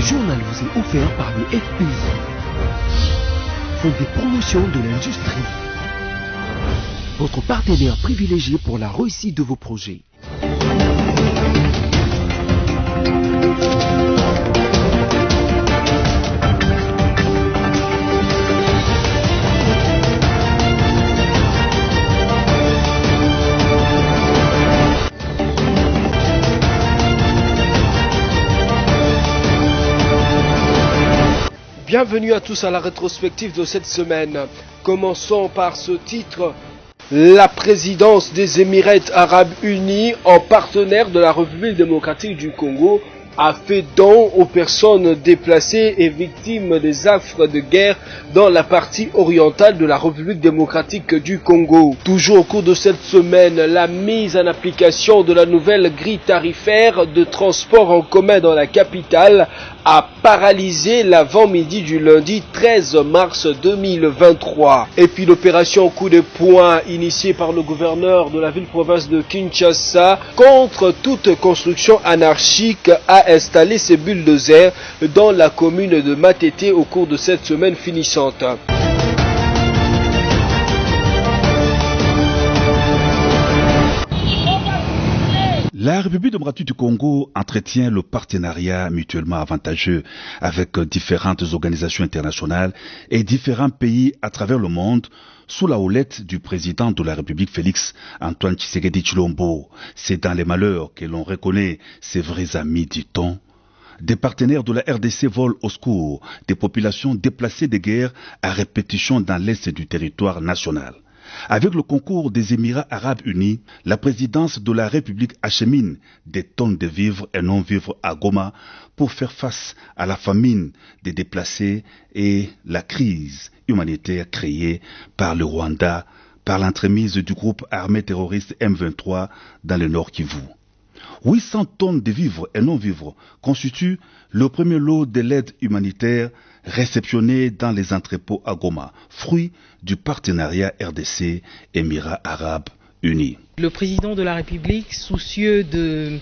journal vous est offert par le FPI, Fonds des promotions de l'industrie, votre partenaire privilégié pour la réussite de vos projets. Bienvenue à tous à la rétrospective de cette semaine. Commençons par ce titre. La présidence des Émirats Arabes Unis, en partenaire de la République démocratique du Congo, a fait don aux personnes déplacées et victimes des affres de guerre dans la partie orientale de la République démocratique du Congo. Toujours au cours de cette semaine, la mise en application de la nouvelle grille tarifaire de transport en commun dans la capitale a paralysé l'avant-midi du lundi 13 mars 2023. Et puis l'opération coup de poing initiée par le gouverneur de la ville-province de Kinshasa contre toute construction anarchique a installé ses bulldozers dans la commune de Matete au cours de cette semaine finissante. La République démocratique du Congo entretient le partenariat mutuellement avantageux avec différentes organisations internationales et différents pays à travers le monde sous la houlette du président de la République Félix Antoine Tshisekedi Tshilombo. C'est dans les malheurs que l'on reconnaît ses vrais amis, dit-on. Des partenaires de la RDC volent au secours des populations déplacées de guerre à répétition dans l'est du territoire national. Avec le concours des Émirats Arabes Unis, la présidence de la République achemine des tonnes de vivres et non-vivres à Goma pour faire face à la famine des déplacés et la crise humanitaire créée par le Rwanda par l'entremise du groupe armé terroriste M23 dans le Nord Kivu. 800 tonnes de vivres et non-vivres constituent le premier lot de l'aide humanitaire réceptionné dans les entrepôts à Goma, fruit du partenariat RDC Émirats Arabes Unis. Le président de la République, soucieux de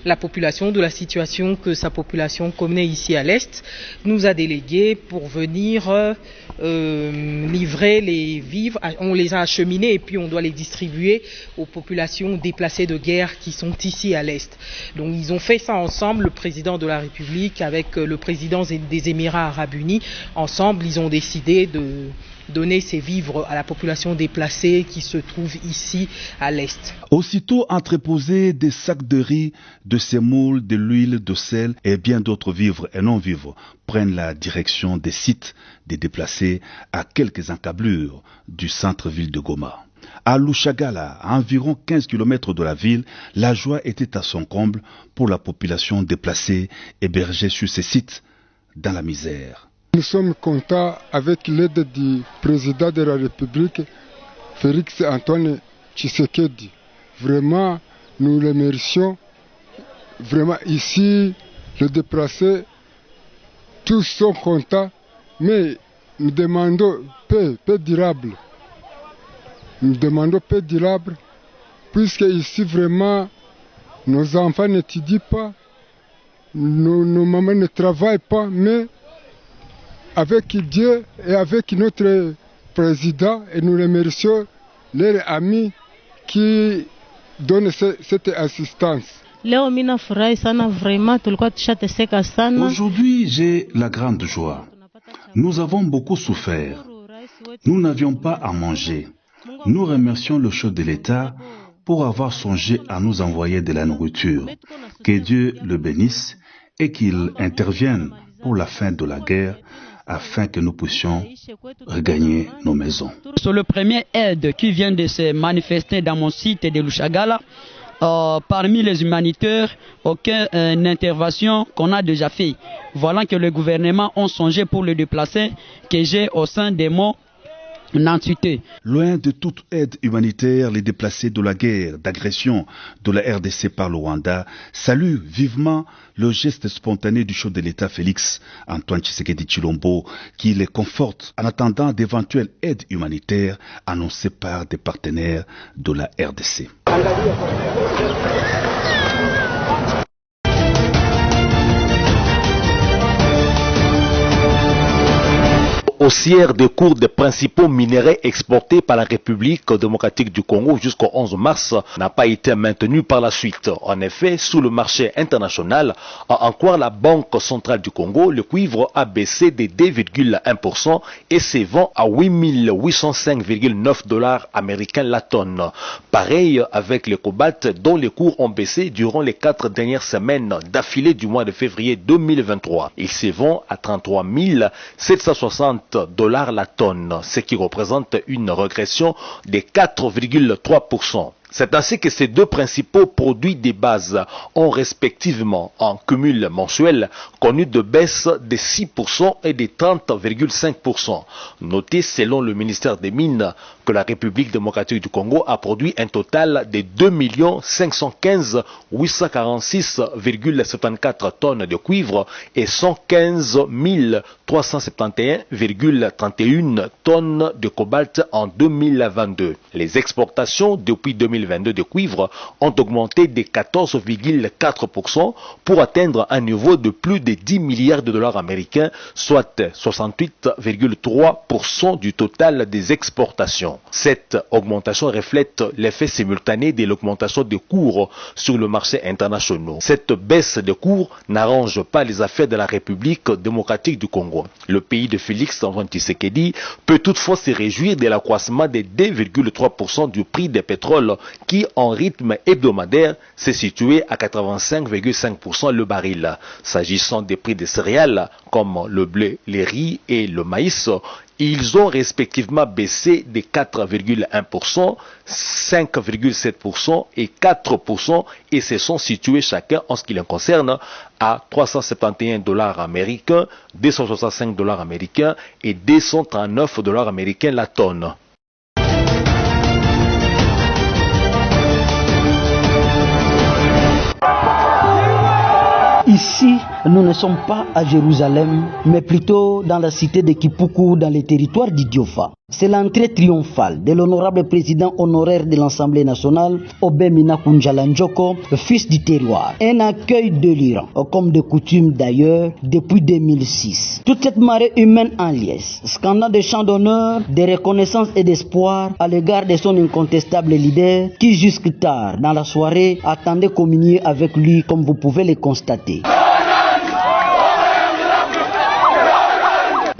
la population, de la situation que sa population connaît ici à l'Est, nous a délégués pour venir livrer les vivres. On les a acheminés et puis on doit les distribuer aux populations déplacées de guerre qui sont ici à l'Est. Donc ils ont fait ça ensemble, le président de la République avec le président des Émirats Arabes Unis. Ensemble, ils ont décidé de donner ces vivres à la population déplacée qui se trouve ici à l'Est. Aussitôt entreposés des sacs de riz, de semoule, de l'huile, de sel et bien d'autres vivres et non-vivres prennent la direction des sites des déplacés à quelques encablures du centre-ville de Goma. À Lushagala, à environ 15 km de la ville, la joie était à son comble pour la population déplacée hébergée sur ces sites dans la misère. Nous sommes contents avec l'aide du président de la République, Félix Antoine Tshisekedi. Vraiment, nous le méritions. Vraiment, ici, les déplacés, tous sont contents, mais nous demandons paix durable. Nous demandons paix durable, puisque ici, vraiment, nos enfants n'étudient pas, nos mamans ne travaillent pas, mais avec Dieu et avec notre président, et nous remercions leurs amis qui donnent cette assistance. Aujourd'hui, j'ai la grande joie. Nous avons beaucoup souffert. Nous n'avions pas à manger. Nous remercions le chef de l'État pour avoir songé à nous envoyer de la nourriture. Que Dieu le bénisse et qu'il intervienne pour la fin de la guerre afin que nous puissions regagner nos maisons. Sur le premier aide qui vient de se manifester dans mon site de Lushagala, parmi les humanitaires, aucune intervention qu'on a déjà fait. Voilà que le gouvernement a songé pour le déplacer, que j'ai au sein des mots n'entité. Loin de toute aide humanitaire, les déplacés de la guerre, d'agression de la RDC par le Rwanda saluent vivement le geste spontané du chef de l'État Félix Antoine Tshisekedi Tshilombo qui les conforte en attendant d'éventuelles aides humanitaires annoncées par des partenaires de la RDC. haussière des cours des principaux minéraux exportés par la République démocratique du Congo jusqu'au 11 mars n'a pas été maintenue par la suite. En effet, sous le marché international, à en croire la Banque centrale du Congo, le cuivre a baissé de 2,1% et s'évend à 8805,9 $ américains la tonne. Pareil avec le cobalt dont les cours ont baissé durant les 4 dernières semaines d'affilée du mois de février 2023. Il s'évend à 33 760 $ la tonne, ce qui représente une régression de 4,3%. C'est ainsi que ces deux principaux produits de base ont respectivement, en cumul mensuel, connu de baisses de 6% et de 30,5%. Notez selon le ministère des Mines que la République démocratique du Congo a produit un total de 2 515 846,74 tonnes de cuivre et 115 371,31 tonnes de cobalt en 2022. Les exportations depuis 2022 de cuivre ont augmenté de 14,4% pour atteindre un niveau de plus de 10 milliards de dollars américains, soit 68,3% du total des exportations. Cette augmentation reflète l'effet simultané de l'augmentation des cours sur le marché international. Cette baisse de cours n'arrange pas les affaires de la République démocratique du Congo. Le pays de Félix Antoine Tshisekedi peut toutefois se réjouir de l'accroissement de 2,3% du prix des pétroles qui, en rythme hebdomadaire, s'est situé à 85,5% le baril. S'agissant des prix des céréales, comme le blé, les riz et le maïs, ils ont respectivement baissé de 4,1%, 5,7% et 4% et se sont situés chacun, en ce qui les concerne, à 371 $ américains, 265 $ américains et 239 $ américains la tonne. Ici, nous ne sommes pas à Jérusalem, mais plutôt dans la cité de Kipuku, dans les territoires d'Idiofa. C'est l'entrée triomphale de l'honorable président honoraire de l'Assemblée nationale, Obemina Kunjalanjoko, fils du terroir. Un accueil délirant, comme de coutume d'ailleurs, depuis 2006. Toute cette marée humaine en liesse, scandant des chants d'honneur, de reconnaissance et d'espoir à l'égard de son incontestable leader, qui jusque tard dans la soirée attendait communier avec lui, comme vous pouvez le constater.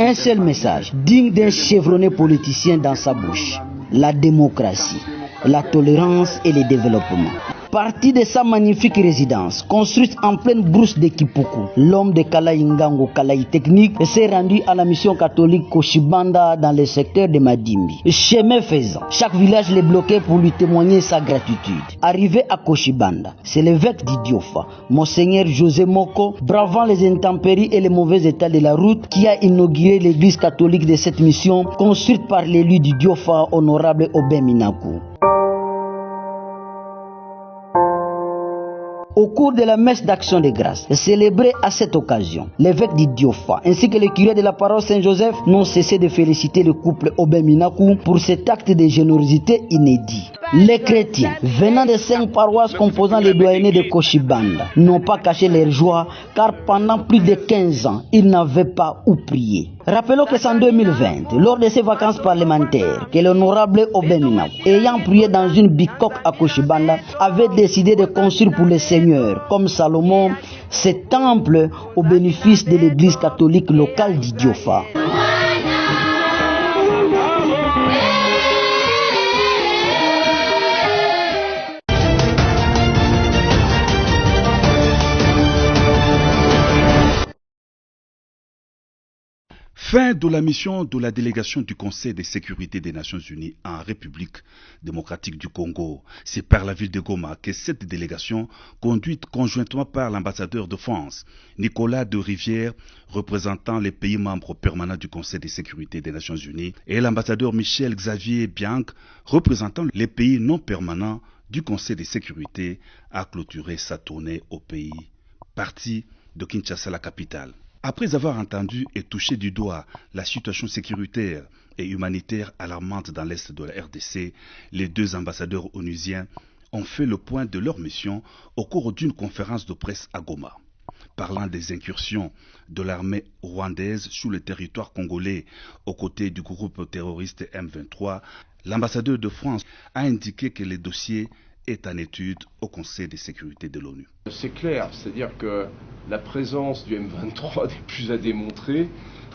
Un seul message, digne d'un chevronné politicien dans sa bouche. La démocratie, la tolérance et le développement. Parti de sa magnifique résidence, construite en pleine brousse de Kipuku, l'homme de Kalaï Ngango Kalaï Technique s'est rendu à la mission catholique Koshibanda dans le secteur de Madimbi. Chemin faisant, chaque village les bloquait pour lui témoigner sa gratitude. Arrivé à Koshibanda, c'est l'évêque d'Idiofa, Monseigneur José Moko, bravant les intempéries et les mauvais états de la route, qui a inauguré l'église catholique de cette mission, construite par l'élu d'Idiofa, honorable Obeminaku. Au cours de la messe d'action de grâce, célébrée à cette occasion, l'évêque d'Idiofa ainsi que le curé de la paroisse Saint-Joseph n'ont cessé de féliciter le couple Obeminaku pour cet acte de générosité inédit. Les chrétiens, venant des 5 paroisses composant les doyennés de Koshibanda, n'ont pas caché leur joie car pendant plus de 15 ans, ils n'avaient pas où prier. Rappelons que c'est en 2020, lors de ses vacances parlementaires, que l'honorable Obeminaku, ayant prié dans une bicoque à Koshibanda, avait décidé de construire pour les seigneurs, comme Salomon, ce temple au bénéfice de l'église catholique locale d'Idiofa. Fin de la mission de la délégation du Conseil de sécurité des Nations Unies en République démocratique du Congo. C'est par la ville de Goma que cette délégation, conduite conjointement par l'ambassadeur de France, Nicolas de Rivière, représentant les pays membres permanents du Conseil de sécurité des Nations Unies, et l'ambassadeur Michel Xavier Bianc, représentant les pays non permanents du Conseil de sécurité, a clôturé sa tournée au pays, parti de Kinshasa, la capitale. Après avoir entendu et touché du doigt la situation sécuritaire et humanitaire alarmante dans l'est de la RDC, les deux ambassadeurs onusiens ont fait le point de leur mission au cours d'une conférence de presse à Goma. Parlant des incursions de l'armée rwandaise sur le territoire congolais aux côtés du groupe terroriste M23, l'ambassadeur de France a indiqué que le dossier est en étude au Conseil de sécurité de l'ONU. C'est clair, c'est-à-dire que la présence du M23 n'est plus à démontrer,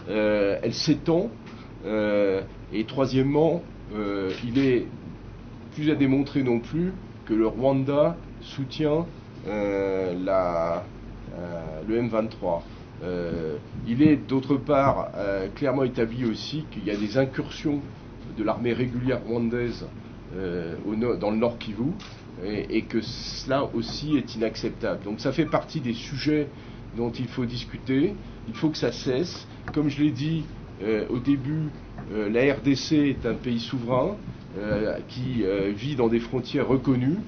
elle s'étend, et troisièmement, il est plus à démontrer non plus que le Rwanda soutient le M23. Il est d'autre part clairement établi aussi qu'il y a des incursions de l'armée régulière rwandaise dans le Nord Kivu et que cela aussi est inacceptable. Donc ça fait partie des sujets dont il faut discuter, il faut que ça cesse. Comme je l'ai dit au début, la RDC est un pays souverain qui vit dans des frontières reconnues.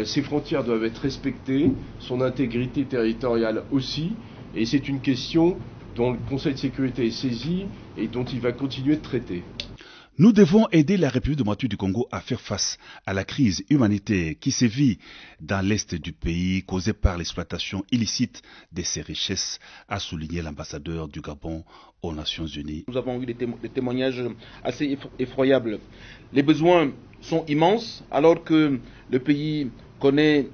Ces frontières doivent être respectées, son intégrité territoriale aussi, et c'est une question dont le Conseil de sécurité est saisi et dont il va continuer de traiter. Nous devons aider la République démocratique du Congo à faire face à la crise humanitaire qui sévit dans l'est du pays, causée par l'exploitation illicite de ses richesses, a souligné l'ambassadeur du Gabon aux Nations Unies. Nous avons eu des témoignages assez effroyables. Les besoins sont immenses alors que le pays connaît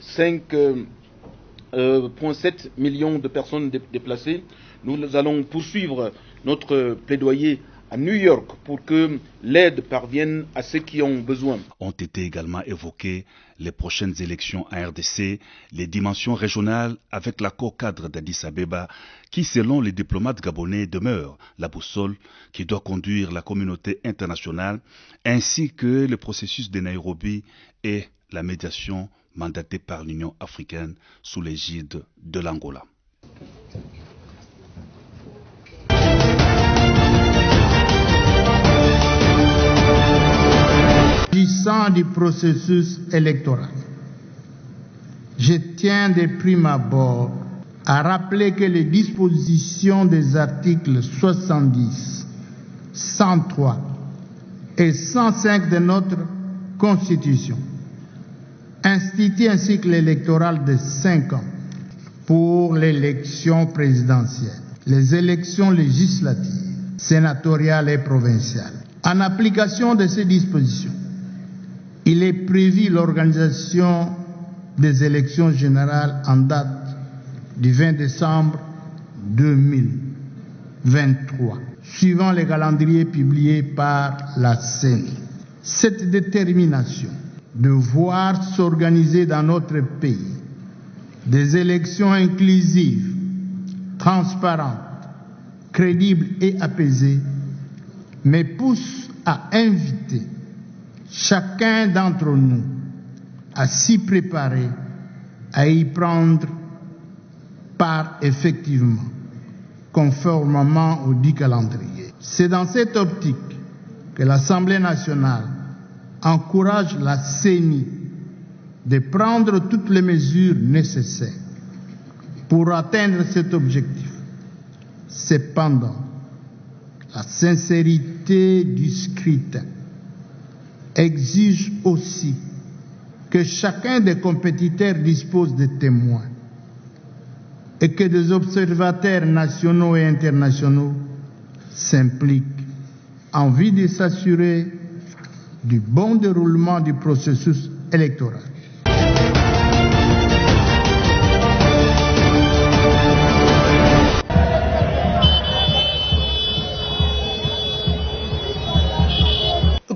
5,7 millions de personnes déplacées. Nous allons poursuivre notre plaidoyer à New York pour que l'aide parvienne à ceux qui ont besoin. Ont été également évoquées les prochaines élections en RDC, les dimensions régionales avec l'accord cadre d'Addis Abeba qui, selon les diplomates gabonais, demeure la boussole qui doit conduire la communauté internationale, ainsi que le processus de Nairobi et la médiation mandatée par l'Union africaine sous l'égide de l'Angola. S'agissant du processus électoral, je tiens de prime abord à rappeler que les dispositions des articles 70, 103 et 105 de notre Constitution instituent un cycle électoral de 5 ans pour l'élection présidentielle, les élections législatives, sénatoriales et provinciales. En application de ces dispositions, il est prévu l'organisation des élections générales en date du 20 décembre 2023, suivant les calendriers publiés par la CENI. Cette détermination de voir s'organiser dans notre pays des élections inclusives, transparentes, crédibles et apaisées me pousse à inviter chacun d'entre nous à s'y préparer, à y prendre part effectivement, conformément au dit calendrier. C'est dans cette optique que l'Assemblée nationale encourage la CENI de prendre toutes les mesures nécessaires pour atteindre cet objectif. Cependant, la sincérité du scrutin exige aussi que chacun des compétiteurs dispose de témoins et que des observateurs nationaux et internationaux s'impliquent en vue de s'assurer du bon déroulement du processus électoral.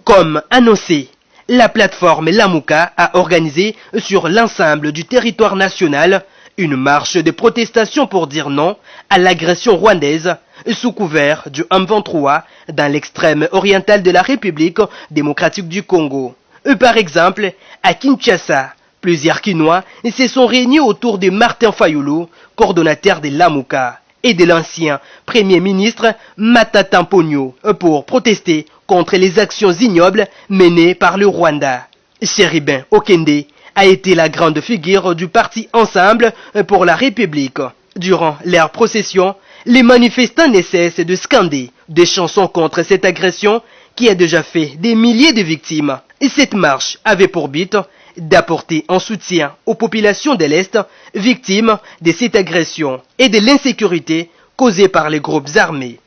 Comme annoncé, la plateforme Lamuka a organisé sur l'ensemble du territoire national une marche de protestation pour dire non à l'agression rwandaise sous couvert du M23 dans l'extrême oriental de la République démocratique du Congo. Par exemple, à Kinshasa, plusieurs Kinois se sont réunis autour de Martin Fayulu, coordonnateur de Lamuka, et de l'ancien Premier ministre Matata Mponyo pour protester contre les actions ignobles menées par le Rwanda. Cherubin Okende a été la grande figure du parti Ensemble pour la République. Durant leur procession, les manifestants ne cessent de scander des chansons contre cette agression qui a déjà fait des milliers de victimes. Et cette marche avait pour but d'apporter un soutien aux populations de l'Est victimes de cette agression et de l'insécurité causée par les groupes armés.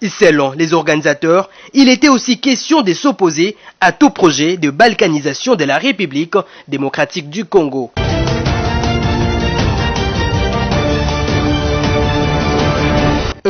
Selon les organisateurs, il était aussi question de s'opposer à tout projet de balkanisation de la République démocratique du Congo.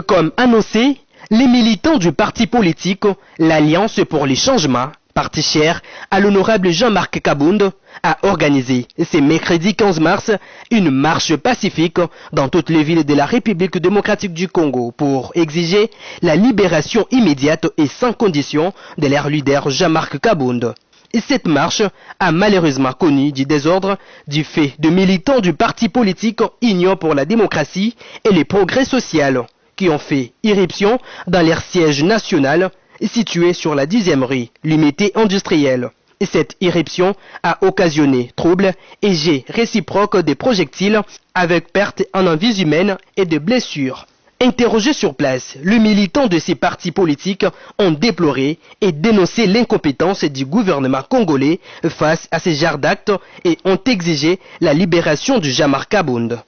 Comme annoncé, les militants du parti politique, l'Alliance pour les changements, parti cher à l'honorable Jean-Marc Kabound, a organisé ce mercredi 15 mars une marche pacifique dans toutes les villes de la République démocratique du Congo pour exiger la libération immédiate et sans condition de leur leader Jean-Marc Kabound. Et cette marche a malheureusement connu du désordre du fait de militants du parti politique Union pour la démocratie et le progrès social qui ont fait irruption dans leur siège national situé sur la 10e rue, l'unité industrielle. Et cette irruption a occasionné troubles et jets réciproques des projectiles avec perte en vies humaines et de blessures. Interrogés sur place, les militants de ces partis politiques ont déploré et dénoncé l'incompétence du gouvernement congolais face à ces genres d'actes et ont exigé la libération de Jean-Marc Kabound.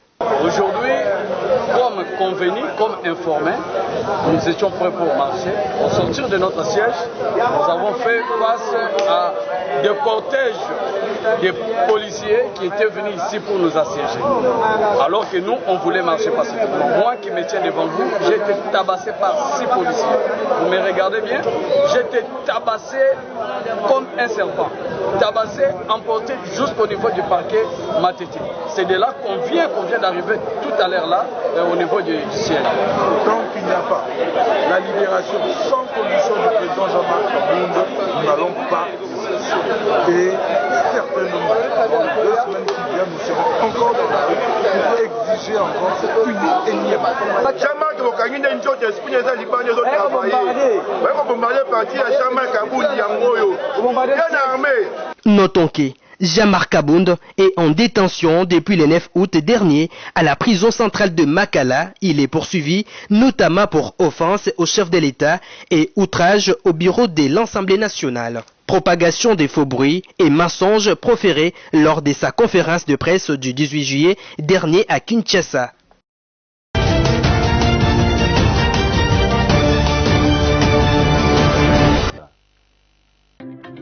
Aujourd'hui, comme convenu, comme informé, nous étions prêts pour marcher. Au sortir de notre siège, nous avons fait face à des cortèges de policiers qui étaient venus ici pour nous assiéger. Alors que nous, on voulait marcher pacifiquement. Moi qui me tiens devant vous, j'ai été tabassé par 6 policiers. Vous me regardez bien, j'ai été tabassé comme un serpent. Tabassé, emporté jusqu'au niveau du parquet Matete. C'est de là qu'on vient d'arriver tout à l'heure là, au niveau du ciel. Tant qu'il n'y a pas la libération sans condition du président Jean-Marc Kabound, nous n'allons pas. Et certainement, dans les 2 semaines qui viennent, nous serons encore dans la rue pour exiger encore une énième. Jean-Marc Kabound est une chose d'esprit, les Alibans, les autres travaillés. On peut parler partir à Jean-Marc Kabound, Yangoyo. Bien armé. Notons que Jean-Marc Kabound est en détention depuis le 9 août dernier à la prison centrale de Makala. Il est poursuivi notamment pour offense au chef de l'État et outrage au bureau de l'Assemblée nationale. Propagation des faux bruits et mensonges proférés lors de sa conférence de presse du 18 juillet dernier à Kinshasa.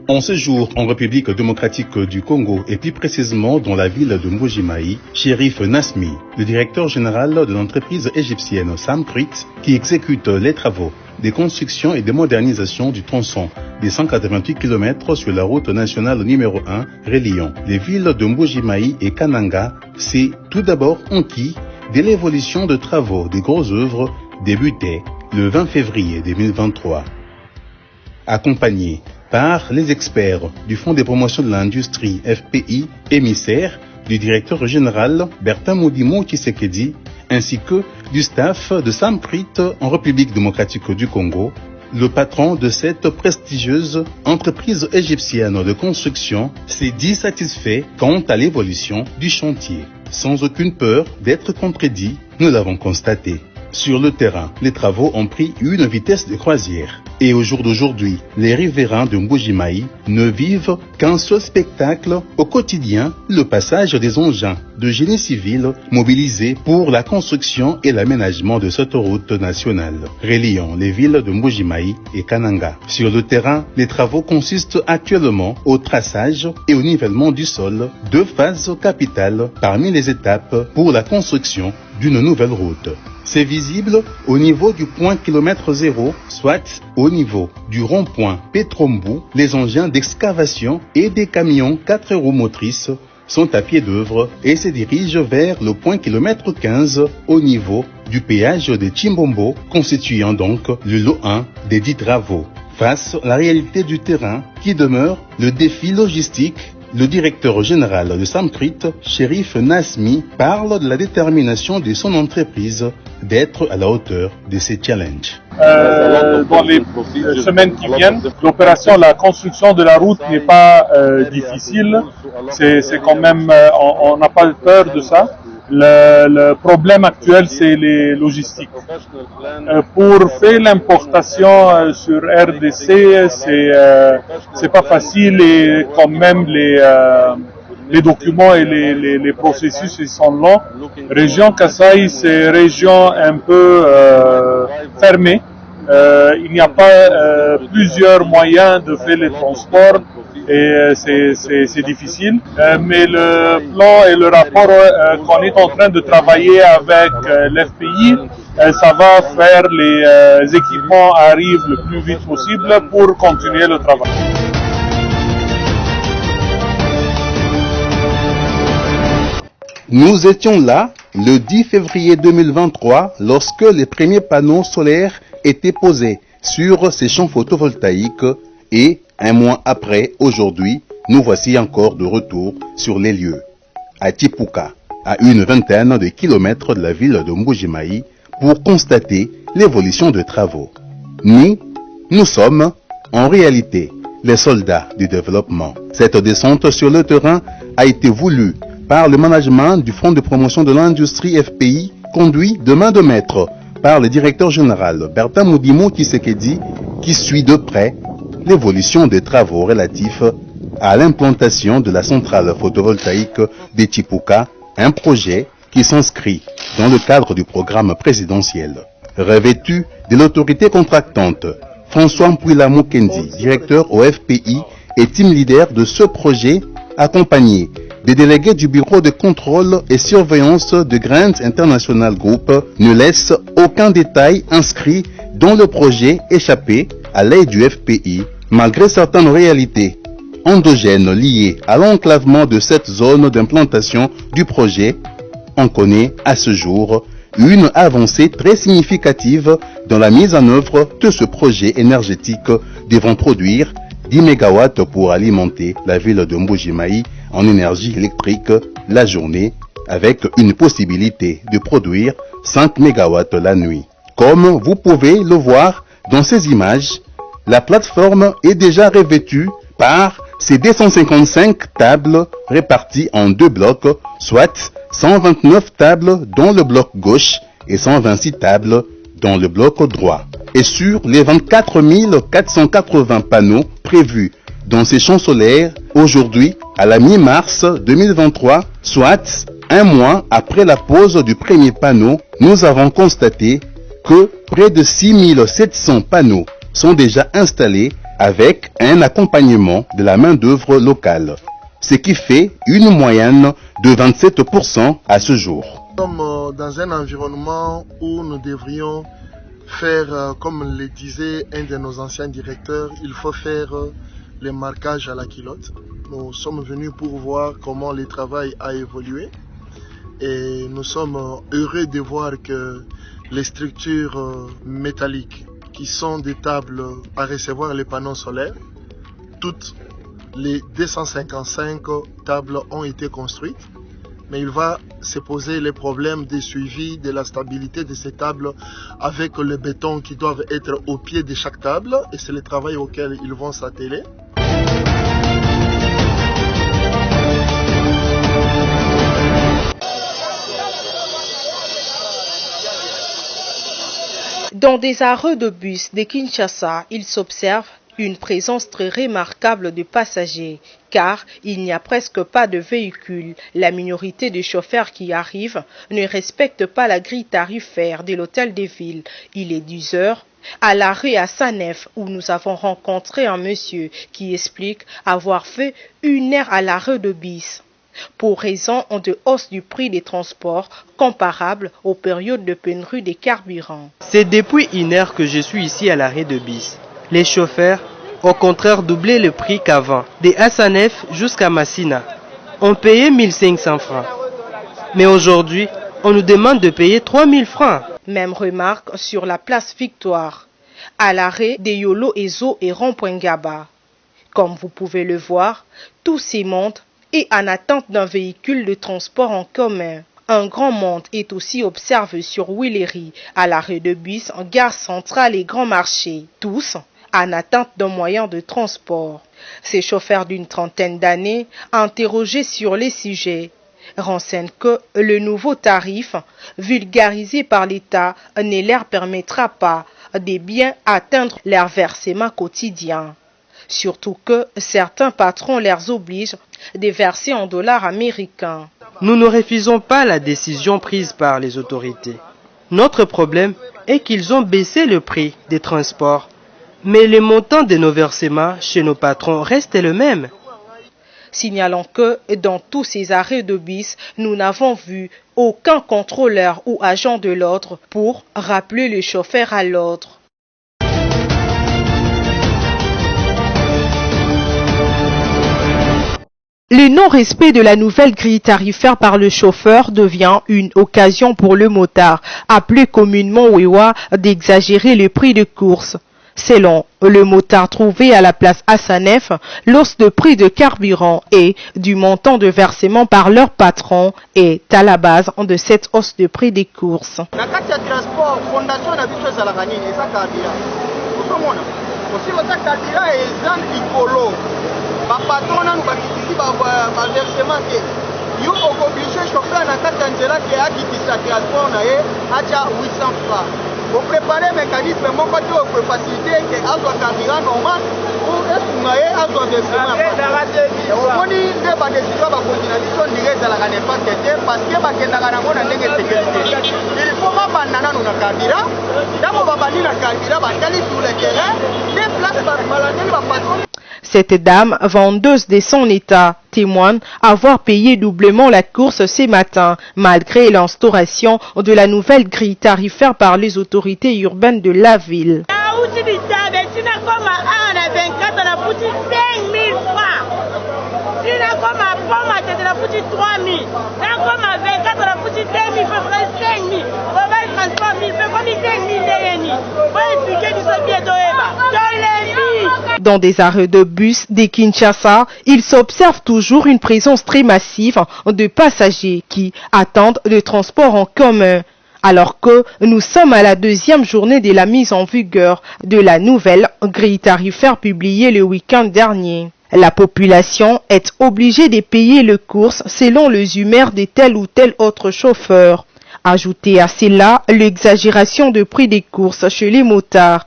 En ce jour, en République démocratique du Congo et plus précisément dans la ville de Mbuji-Mayi, Shérif Nasmi, le directeur général de l'entreprise égyptienne Samcrit, qui exécute les travaux de construction et de modernisation du tronçon des 188 km sur la route nationale numéro 1 reliant les villes de Mbuji-Mayi et Kananga, s'est tout d'abord enquis de l'évolution de travaux des grosses œuvres débutées le 20 février 2023. Accompagné par les experts du Fonds de promotion de l'industrie FPI, émissaire du directeur général Bertin Moudimo Tshisekedi, ainsi que du staff de Samcrit en République démocratique du Congo, le patron de cette prestigieuse entreprise égyptienne de construction s'est dit satisfait quant à l'évolution du chantier. Sans aucune peur d'être contredit, nous l'avons constaté. Sur le terrain, les travaux ont pris une vitesse de croisière. Et au jour d'aujourd'hui, les riverains de Mbuji-Mayi ne vivent qu'un seul spectacle au quotidien, le passage des engins de génie civil mobilisés pour la construction et l'aménagement de cette route nationale, reliant les villes de Mbuji-Mayi et Kananga. Sur le terrain, les travaux consistent actuellement au traçage et au nivellement du sol, 2 phases capitales parmi les étapes pour la construction d'une nouvelle route. C'est visible au niveau du point kilomètre 0, soit au niveau du rond-point Petrombu. Les engins d'excavation et des camions 4 roues motrices sont à pied d'œuvre et se dirigent vers le point kilomètre 15 au niveau du péage de Chimbombo, constituant donc le lot 1 des 10 travaux. Face à la réalité du terrain qui demeure le défi logistique, le directeur général de Samcrit, Shérif Nasmi, parle de la détermination de son entreprise d'être à la hauteur de ces challenges. Dans les semaines qui viennent, l'opération, la construction de la route n'est pas difficile. C'est quand même, on n'a pas peur de ça. Le problème actuel, c'est les logistiques. Pour faire l'importation sur RDC, c'est pas facile et quand même les documents et les processus ils sont longs. Région Kasaï, c'est région un peu fermée. Il n'y a pas plusieurs moyens de faire les transports et c'est difficile. Mais le plan et le rapport qu'on est en train de travailler avec l'FPI, ça va faire les équipements arrivent le plus vite possible pour continuer le travail. Nous étions là le 10 février 2023 lorsque les premiers panneaux solaires étaient posés sur ces champs photovoltaïques et un mois après, aujourd'hui, nous voici encore de retour sur les lieux. À Tipuka, à une vingtaine de kilomètres de la ville de Mbuji-Mayi, pour constater l'évolution des travaux. Nous sommes, en réalité, les soldats du développement. Cette descente sur le terrain a été voulue par le management du Fonds de promotion de l'industrie FPI, conduit de main de maître par le directeur général Bertin Moudimo Tshisekedi, qui suit de près l'évolution des travaux relatifs à l'implantation de la centrale photovoltaïque de Tipuka, un projet qui s'inscrit dans le cadre du programme présidentiel. Revêtu de l'autorité contractante, François Mpouila Mukendi, directeur au FPI et team leader de ce projet, accompagné des délégués du bureau de contrôle et surveillance de Grand International Group, ne laisse aucun détail inscrit dans le projet échappé à l'œil du FPI, malgré certaines réalités endogènes liées à l'enclavement de cette zone d'implantation du projet. On connaît à ce jour une avancée très significative dans la mise en œuvre de ce projet énergétique devant produire 10 MW pour alimenter la ville de Mbuji-Mayi en énergie électrique la journée, avec une possibilité de produire 5 MW la nuit. Comme vous pouvez le voir dans ces images, la plateforme est déjà revêtue par ces 255 tables réparties en deux blocs, soit 129 tables dans le bloc gauche et 126 tables dans le bloc droit. Et sur les 24 480 panneaux prévus dans ces champs solaires, aujourd'hui, à la mi-mars 2023, soit un mois après la pose du premier panneau, nous avons constaté que près de 6700 panneaux sont déjà installés avec un accompagnement de la main-d'œuvre locale, ce qui fait une moyenne de 27% à ce jour. Nous sommes dans un environnement où nous devrions faire, comme le disait un de nos anciens directeurs, il faut faire les marquages à la culotte. Nous sommes venus pour voir comment le travail a évolué et nous sommes heureux de voir que les structures métalliques qui sont des tables à recevoir les panneaux solaires, toutes les 255 tables ont été construites, mais il va se poser les problèmes de suivi de la stabilité de ces tables avec le béton qui doivent être au pied de chaque table, et c'est le travail auquel ils vont s'atteler. Dans des arrêts de bus de Kinshasa, il s'observe une présence très remarquable de passagers, car il n'y a presque pas de véhicules. La minorité des chauffeurs qui arrivent ne respectent pas la grille tarifaire de l'hôtel de ville. Il est 10 heures. À l'arrêt à Sanef, où nous avons rencontré un monsieur qui explique avoir fait 1 heure à l'arrêt de bus, pour raison de hausse du prix des transports comparable aux périodes de pénurie des carburants. C'est depuis 1 heure que je suis ici à l'arrêt de bus. Les chauffeurs, au contraire, doublaient le prix qu'avant. De Hassanef jusqu'à Massina, on payait 1500 francs. Mais aujourd'hui, on nous demande de payer 3000 francs. Même remarque sur la place Victoire, à l'arrêt de Yolo Ezo et Rond-Point-Gaba. Comme vous pouvez le voir, tout s'y monte et en attente d'un véhicule de transport en commun. Un grand monde est aussi observé sur Willery, à l'arrêt de bus en gare centrale et grand marché. Tous en attente d'un moyen de transport. Ces chauffeurs d'une trentaine d'années, interrogés sur les sujets, renseignent que le nouveau tarif, vulgarisé par l'État, ne leur permettra pas de bien atteindre leur versement quotidien. surtout que certains patrons les obligent de verser en dollars américains. Nous ne refusons pas la décision prise par les autorités. Notre problème est qu'ils ont baissé le prix des transports. Mais le montant de nos versements chez nos patrons reste le même. Signalons que dans tous ces arrêts de bus, nous n'avons vu aucun contrôleur ou agent de l'ordre pour rappeler le chauffeur à l'ordre. Le non-respect de la nouvelle grille tarifaire par le chauffeur devient une occasion pour le motard, appelé communément Wewa, d'exagérer le prix de course. Selon le motard trouvé à la place Hassanef, l'hausse de prix de carburant et du montant de versement par leur patron est à la base de cette hausse de prix des courses. Vous préparez un mécanisme pour faciliter que Azwa carburant normal ou est-ce à Azwa versement. On dit que les décisions de coordination directe à la pas parce que il faut pas banana nous carburant. D'abord va banir le carburant, va aller sur le terrain, déplace par maladie va patron. Cette dame, vendeuse de son état, témoigne avoir payé doublement la course ce matin, malgré l'instauration de la nouvelle grille tarifaire par les autorités urbaines de la ville. Dans des arrêts de bus de Kinshasa, il s'observe toujours une présence très massive de passagers qui attendent le transport en commun, alors que nous sommes à la deuxième journée de la mise en vigueur de la nouvelle grille tarifaire publiée le week-end dernier. La population est obligée de payer les courses selon les humeurs de tel ou tel autre chauffeur. Ajoutez à cela l'exagération de prix des courses chez les motards.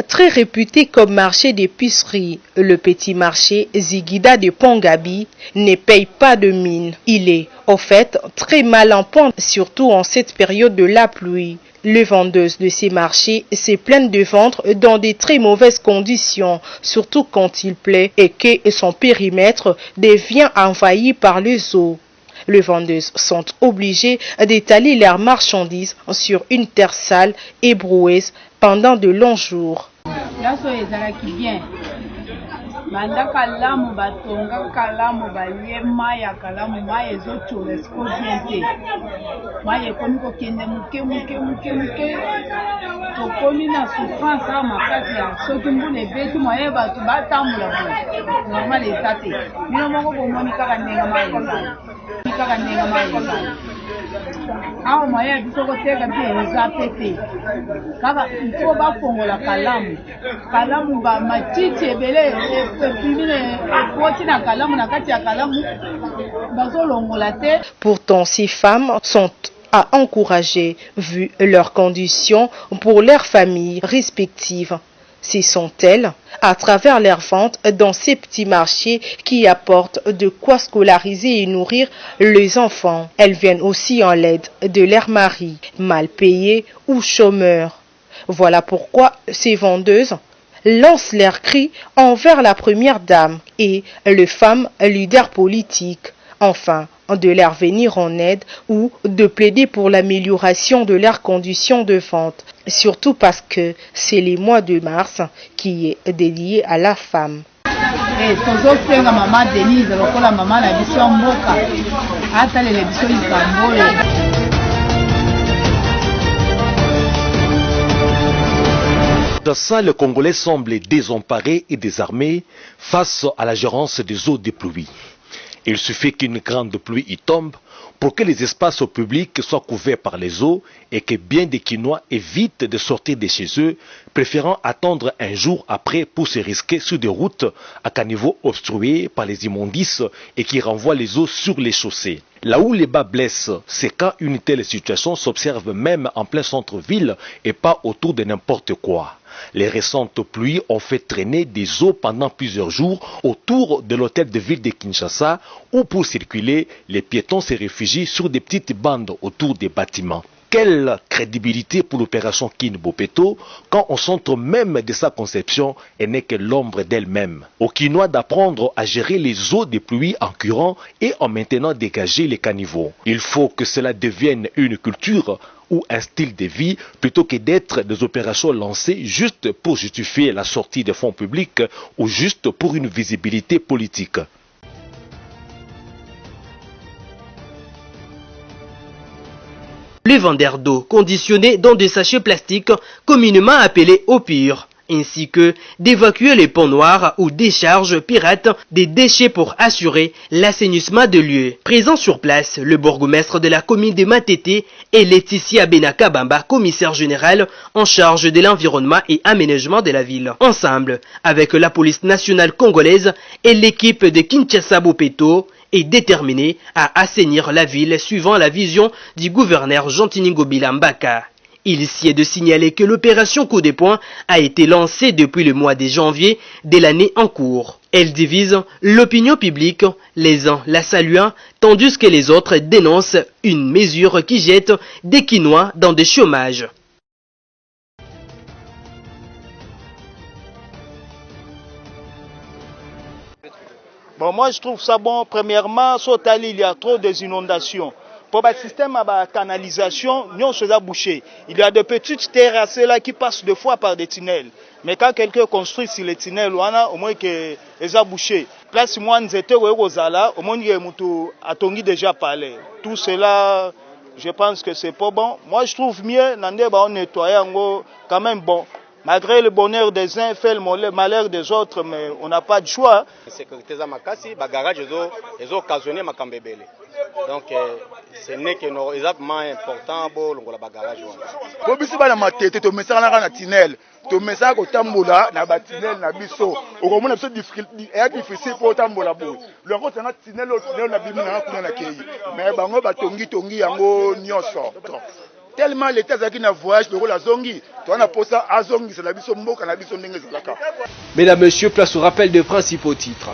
Très réputé comme marché d'épicerie, le petit marché Zigida de Pongabi ne paye pas de mine. Il est, au fait, très mal en point, surtout en cette période de la pluie. Les vendeuses de ces marchés se plaignent de vendre dans de très mauvaises conditions, surtout quand il plaît et que son périmètre devient envahi par les eaux. Les vendeuses sont obligées d'étaler leurs marchandises sur une terre sale et broueuse pendant de longs jours. Manda kalamu batonga kalamu bayema ya kalamu maye zocho lesko biente maye komi ko kende muke tokomi na souffrance a makati ya soki mbune beti maye batu batamula bo normal etate mino moko bomoni kaka nenga maye awo maye biso koteka bi eza pete kaka ifo bafongola kalamu ba matiti ebele Pourtant, ces femmes sont à encourager vu leurs conditions pour leurs familles respectives. Ce sont elles, à travers leurs ventes dans ces petits marchés qui apportent de quoi scolariser et nourrir les enfants. Elles viennent aussi en l'aide de leurs maris, mal payés ou chômeurs. Voilà pourquoi ces vendeuses lancent leurs cris envers la première dame et les femmes leaders politiques, enfin de leur venir en aide ou de plaider pour l'amélioration de leurs conditions de vente, surtout parce que c'est le mois de mars qui est dédié à la femme. Dans ça, le Congolais semble désemparé et désarmé face à la gérance des eaux de pluie. Il suffit qu'une grande pluie y tombe pour que les espaces publics soient couverts par les eaux et que bien des Kinois évitent de sortir de chez eux, préférant attendre un jour après pour se risquer sur des routes à caniveaux obstrués par les immondices et qui renvoient les eaux sur les chaussées. Là où les bas blessent, c'est quand une telle situation s'observe même en plein centre-ville et pas autour de n'importe quoi. Les récentes pluies ont fait traîner des eaux pendant plusieurs jours autour de l'hôtel de ville de Kinshasa où pour circuler, les piétons se réfugient sur des petites bandes autour des bâtiments. Quelle crédibilité pour l'opération Kin Bopeto quand au centre même de sa conception elle n'est que l'ombre d'elle-même. Aux Kinois d'apprendre à gérer les eaux des pluies en curant et en maintenant dégager les caniveaux. Il faut que cela devienne une culture ou un style de vie plutôt que d'être des opérations lancées juste pour justifier la sortie des fonds publics ou juste pour une visibilité politique. Les vendeurs d'eau conditionnés dans des sachets plastiques communément appelés eau pure, ainsi que d'évacuer les ponts noirs ou décharges pirates des déchets pour assurer l'assainissement de lieux. Présent sur place, le bourgmestre de la commune de Matete et Laetitia Benakabamba, commissaire général en charge de l'environnement et aménagement de la ville. Ensemble, avec la police nationale congolaise et l'équipe de Kinshasa Bopeto, est déterminé à assainir la ville suivant la vision du gouverneur Jean-Tiningo Bilambaka. Il s'y est de signaler que l'opération Coup de poing a été lancée depuis le mois de janvier de l'année en cours. Elle divise l'opinion publique, les uns la saluant, tandis que les autres dénoncent une mesure qui jette des Kinois dans des chômages. Bon, moi je trouve ça bon. Premièrement, Sotali, il y a trop des inondations. Pour le système de canalisation, nous sommes bouchés. Il y a de petites terrasses là qui passent deux fois par des tunnels. Mais quand quelqu'un construit sur les tunnels, au moins que les a bouchés. Place moi nous étions au Zala, au moins a Tongi déjà parlé. Tout cela, je pense que c'est pas bon. Moi je trouve mieux on nettoyer quand même bon. Malgré le bonheur des uns, fait le malheur des autres, mais on n'a pas de choix. Sécurité Zamakasi, garage ils ont occasionné ma cambébélé. Donc ce n'est que exactement important pour le garage. Pour bisi bana matete to mesala na tunnel, to mesala ko tambola na ba tunnel na biso. O mona biso difficile pour tambola bo. Le ngo tanga tunnel na bimi na kuna na kei. Mais bango ba tongi yango nyoso. Tellement l'État qui n'a voyage pour la zongi, toi na posa azongi c'est la biso mboka na biso ndenge zalaka. Mesdames, Messieurs, place au rappel des principaux titres.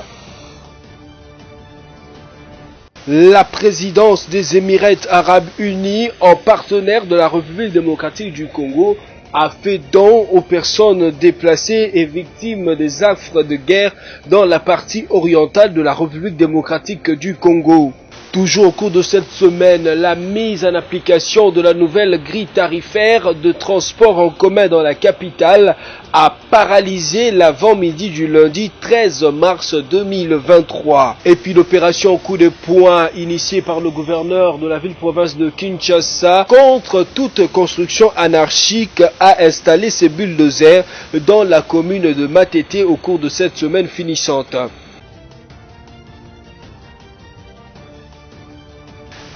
La présidence des Émirats Arabes Unis, en partenaire de la République démocratique du Congo, a fait don aux personnes déplacées et victimes des affres de guerre dans la partie orientale de la République démocratique du Congo. Toujours au cours de cette semaine, la mise en application de la nouvelle grille tarifaire de transport en commun dans la capitale a paralysé l'avant-midi du lundi 13 mars 2023. Et puis l'opération Coup de poing initiée par le gouverneur de la ville-province de Kinshasa contre toute construction anarchique a installé ses bulldozers dans la commune de Matete au cours de cette semaine finissante.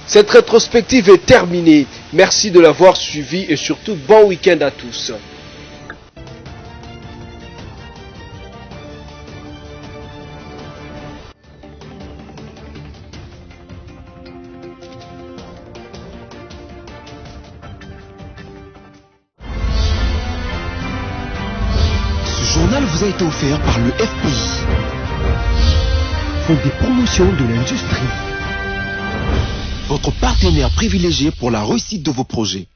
Cette rétrospective est terminée. Merci de l'avoir suivi et surtout bon week-end à tous. Ce journal vous a été offert par le FPI, Fonds des promotions de l'industrie. Votre partenaire privilégié pour la réussite de vos projets.